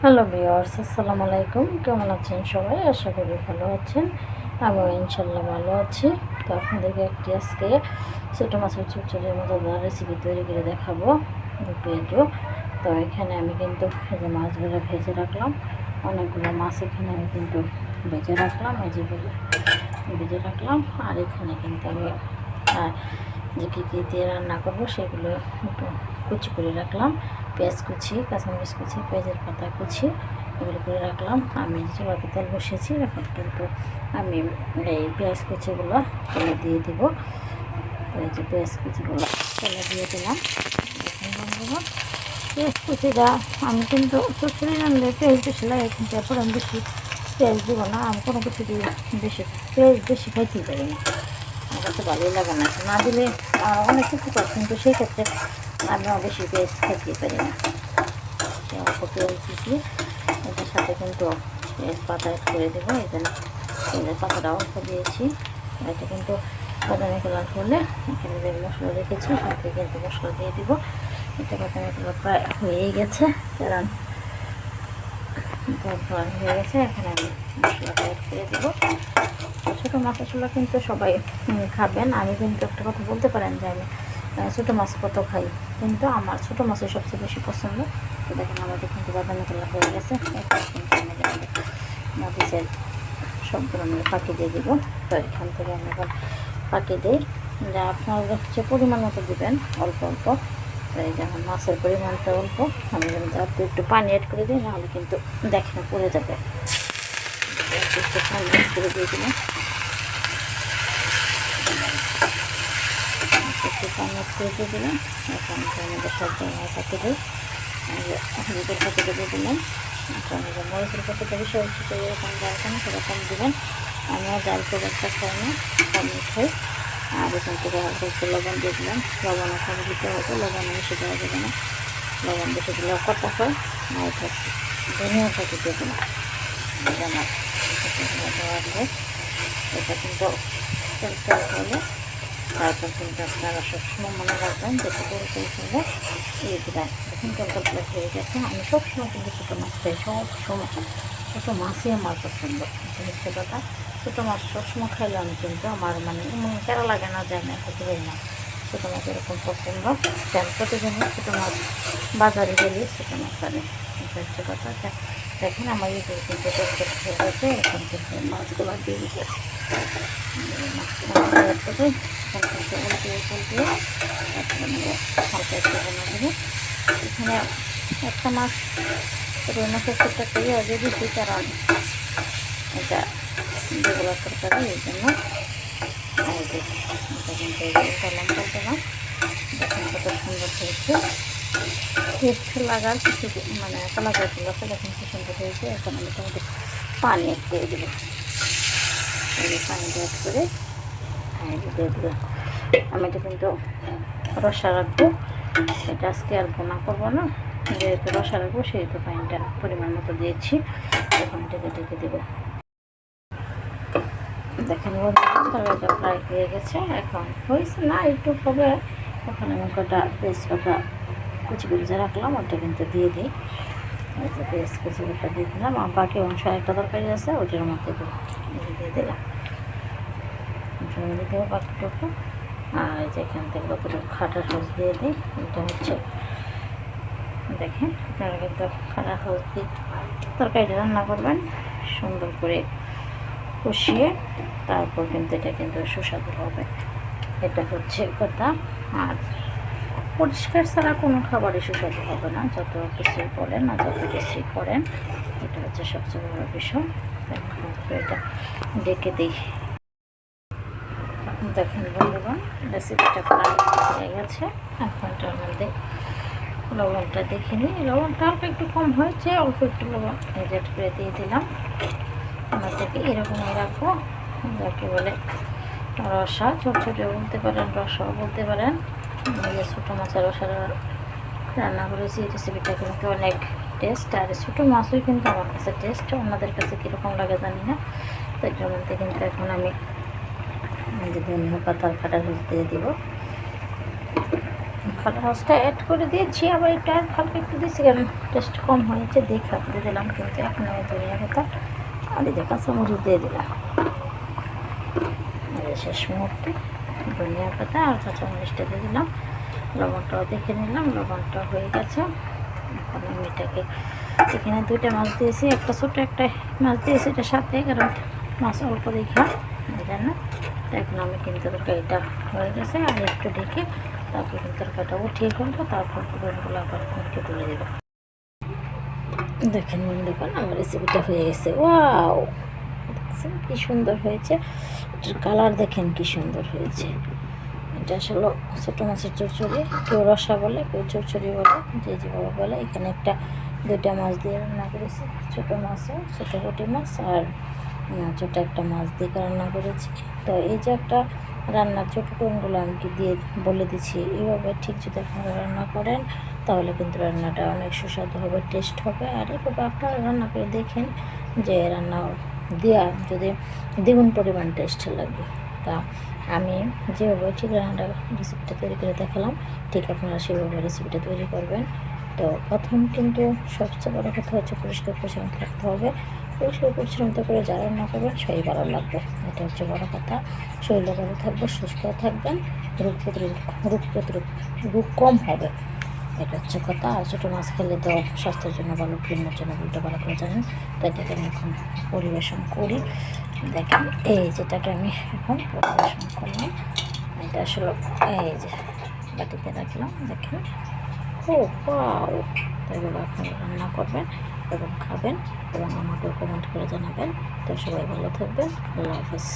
Hello viewers, আসসালামু আলাইকুম। কেমন আছেন সবাই? আশা করি ভালো আছেন। আমিও ইনশাল্লাহ ভালো আছি। তো আপনাদেরকে একটি আজকে ছোটো মাছের চচ্চড়ির মজাদার রেসিপি তৈরি করে দেখাবো, পেঁয়াজু। তো এখানে আমি কিন্তু এই যে মাছগুলো ভেজে রাখলাম, অনেকগুলো মাছ এখানে আমি কিন্তু ভেজে রাখলাম, এই যে ভেজে রাখলাম। আর এখানে কিন্তু আমি যে কী কী দিয়ে রান্না করবো সেগুলো একটু কুচি করে রাখলাম। পেঁয়াজ কুচি, কাঁচামরিচ কুচি, পেঁয়াজের পাতা কুচি, এগুলো করে রাখলাম। আমি চুলাতে তেল বসিয়েছি, এখন কিন্তু আমি এই পেঁয়াজ কুচিগুলো তেলে দিয়ে দিব। তো এই যে পেঁয়াজ কুচিগুলো তেলে দিয়ে দিলাম। এখন বন্ধুরা, পেঁয়াজ কুচিটা আমি কিন্তু চচ্চড়ি রান্নালে পেঁয়াজ বেশি লাগে, কিন্তু এরপর আমি বেশি পেঁয়াজ দিব না। আমি কোনো কিছু দিয়ে পেঁয়াজ বেশি খাইতেই পারি না, আমার কাছে ভালোই লাগে না। না দিলে অনেক কিছু করে, কিন্তু সেই ক্ষেত্রে আমিও বেশি পেঁয়াজ খেতে পারি না। অল্প পেঁয়াজ দিচ্ছি, এটার সাথে কিন্তু পেঁয়াজ পাতা অ্যাড করে দেবো। এই জন্য পেঁয়াজের পাতাটা অল্প দিয়েছি। এটা কিন্তু বাদামি কালার হলে এখানে যে মশলা রেখেছি সাথে কিন্তু মশলা দিয়ে দিব। এটা বাদামি কালার প্রায় হয়েই গেছে, কারণ হয়ে গেছে। এখন আমি মশলাটা অ্যাড করে দেবো। ছোটো মাছ আসলে কিন্তু সবাই খাবেন। আমি কিন্তু একটা কথা বলতে পারেন যে আমি ছোটো মাছ কত খাই, কিন্তু আমার ছোটো মাছের সবচেয়ে বেশি পছন্দ। তো দেখেন আমাদের কিন্তু বাদামি কালার হয়ে গেছে। এখন কিন্তু আমি মরিচের সবগুলো আমি পাখি দিয়ে দিব। তো এখান থেকে আমি এখন পাখি দিই, যে আপনার হচ্ছে পরিমাণ মতো দেবেন, অল্প অল্প। তো এই যেমন মাছের পরিমাণটা অল্প, আমি একটু পানি অ্যাড করে দিই, নাহলে কিন্তু দেখেন পড়ে যাবে। একটু পানি অ্যাড করে দিয়ে দিলাম, একটু পানি অ্যাড করে দিয়ে দিলাম। এখন আমাদের সব জায়গায় পাখি দিই, হলুদের পাখিটা দিয়ে দিলাম। এখন মরিচের পাখিটা বেশি হচ্ছে, তো এরকম জালখানি সেরকম দেবেন। আমরা জাল খুব একটা খাই না, কমই খাই। আর এখান থেকে হালকা একটু লবণ দিয়ে দিলাম। লবণ ওখানে দিতে হবে, লবণ বেশি দেওয়া যাবে না, লবণ বেশি দিলেও কটা হয়। আর এটা ধনিয়া পাতা দিয়ে দিলাম, আমার দেওয়া। এটা কিন্তু তেলটা হলে তারপর কিন্তু আপনারা সবসময় মনে রাখবেন যেটা করে ফেলে এই দিলাম। দেখুন তরকারিটা হয়ে গেছে। আমি সবসময় কিন্তু ছোটো মাছ খাই, সবসময় ছোটো মাছই আমার পছন্দ। এটা হচ্ছে কথা, ছোটো মাছ সবসময় খাইলে আমি কিন্তু আমার মানে এমন কেরা লাগে না যে আমি খেতে পারি না। ছোটো মাছ এরকম পছন্দ, কেন প্রতিদিনই ছোটো মাছ বাজারে গেলে ছোটো মাছ আনে। এটা হচ্ছে কথা। দেখেন আমার ইউটিউব কিন্তু তরকারি হয়ে গেছে। এখন কিন্তু মাছগুলো দিয়ে দিয়েছে, মাছগুলো অ্যাড করে উল্টিয়ে হালকা একটু বানা দেবো। এখানে একটা মাছ রুই মাছের ক্ষেত্রে আগে দিচ্ছি, কারণ এটা যেগুলো তরকারি এই জন্য। এটা কিন্তু লঙ্কা দিলাম, দেখেন কত সুন্দর হয়েছে। টেস্ট লাগার কিছু মানে কালারগুলো আছে, দেখেন কি সুন্দর হয়েছে। এখন আমি তোমাকে পানি অ্যাড করে দেবো। পানিটা অ্যাড করে দিয়ে দেবো। আমি এটা কিন্তু রসা রাখবো, এটা আজকে আর বোনা করবো না, যেহেতু রসা রাখবো সেহেতু পানিটা পরিমাণ মতো দিয়েছি। এখন এটাকে ঢেকে দেবো। দেখেন তরকারিটা ফ্রাই হয়ে গেছে। এখন হয়েছে না, একটু হবে। এখন আমি কটা পেস্ট কটা কুচি কুচি রাখলাম, ওটা কিন্তু দিয়ে দিই। পেস্ট কুচি কটা দিয়ে দিলাম। আর বাকি অংশ একটা তরকারি আছে, ওটার মধ্যে দিয়ে দিলাম। দিয়ে দেবো বাকিটুকু। আর যেখান থেকে কতটুকু খাটা সস দিয়ে দিই। এটা হচ্ছে দেখেন, আপনারা কিন্তু খাটা সস দিয়ে তরকারিটা রান্না করবেন সুন্দর করে কষিয়ে, তারপর কিন্তু এটা কিন্তু সুস্বাদু হবে। এটা হচ্ছে কথা। আর পরিষ্কার ছাড়া কোনো খাবারই সুস্বাদু হবে না, যত কিছুই করেন আর যত কিছুই করেন। এটা হচ্ছে সবচেয়ে বড় বিষয়। এটা ডেকে দিই। দেখেন বন্ধুগণ, রেসিপিটা প্রায় হয়ে গেছে। এখন এটার মধ্যে লবণটা দেখে নিই। লবণটা অল্প একটু কম হয়েছে, অল্প একটু লবণ অ্যাড করে দিয়ে দিলাম। আমার থেকে এরকমই রাখবো, যাকে বলে রসা। ছোট ছোটো বলতে পারেন, রসাও বলতে পারেন। ছোটো মাছের রসা রান্না করেছি। রেসিপিটা কিন্তু অনেক টেস্ট, আর ছোটো মাছই কিন্তু আমার কাছে টেস্ট, অন্যদের কাছে কীরকম লাগে জানি না। তো এটার মধ্যে কিন্তু এখন আমি যে ধনিয়া পাতার কাটা রোজ দিয়ে দিব। খাবার মাছটা অ্যাড করে দিয়েছি, আবার একটু আর হালকা একটু দিয়েছি কারণ টেস্ট কম হয়েছে দেখে দিয়ে দিলাম, কিন্তু এখন আমি ধনিয়া পাতা আর এই যে কাঁচামরিচ দিয়ে দিলাম। শেষ মুহূর্তে ধনিয়া পাতা আর কাঁচামরিচটা দিয়ে দিলাম। লবণটাও দেখে নিলাম, লবণটা হয়ে গেছে। এখন আমি এটাকে এখানে 2টা মাছ দিয়েছি, একটা ছোটো একটা মাছ দিয়েছি এটার সাথে, কারণ মাছ অল্প দেখা এই জন্য। এখন আমি কিন্তু তরকারিটা হয়ে গেছে, আর একটু ঢেকে তারপর কিন্তু তরকারিটা উঠিয়ে ফেলবো, তারপর পুরনগুলো আবার মুখে তুলে দেবো। দেখেন বন্ধুগণ আমার রেসিপিটা হয়ে গেছে। ওয়াও, দেখছেন কি সুন্দর হয়েছে, এটার কালার দেখেন কি সুন্দর হয়েছে। এটা আসলে ছোটো মাছের চচ্চড়ি, কেউ রসা বলে, কেউ চচ্চড়ি বলে, যে যেভাবে বলে। এখানে 2টা মাছ দিয়ে রান্না করেছি, ছোটো মাছও, ছোটো পুঁটি মাছ আর ছোটো একটা মাছ দিয়ে রান্না করেছি। তো এই যে একটা রান্নার ছোটো কোনগুলো আমি দিয়ে বলে দিচ্ছি, এইভাবে ঠিক যদি আপনারা রান্না করেন তাহলে কিন্তু রান্নাটা অনেক সুস্বাদু হবে, টেস্ট হবে। আর এইভাবে আপনারা রান্না করে দেখেন যে রান্না দেওয়া যদি দ্বিগুণ পরিমাণ টেস্ট লাগবে। তা আমি যেভাবে ঠিক রান্নাটা রেসিপিটা তৈরি করে দেখালাম, ঠিক আপনারা সেভাবে রেসিপিটা তৈরি করবেন। তো প্রথম কিন্তু সবচেয়ে বড় কথা হচ্ছে পরিষ্কার পরিচ্ছন্ন থাকতে হবে। পরিষ্কার পরিচ্ছন্নতা করে যা রান্না করবেন সেই ভালো লাগবে, এটা হচ্ছে বড় কথা। শরীরে ভালো থাকবে, সুস্থ থাকবেন, রোগ কম হবে, এটা হচ্ছে কথা। আর ছোটো মাছ খেলে তো স্বাস্থ্যের জন্য ভালো, কিডনির জন্য উল্টো ভালো করে জানেন। তো এটাকে আমি এখন পরিবেশন করি। দেখেন এই যেটাকে আমি এখন পরিবেশন করলাম, এটা আসলে এই যে বাটিতে রাখলাম, দেখেন খুব ওয়াও। তো এগুলো আপনারা রান্না করবেন এবং খাবেন এবং আমাকেও কমেন্ট করে জানাবেন। তো সবাই ভালো থাকবেন, আল্লাহ হাফেজ।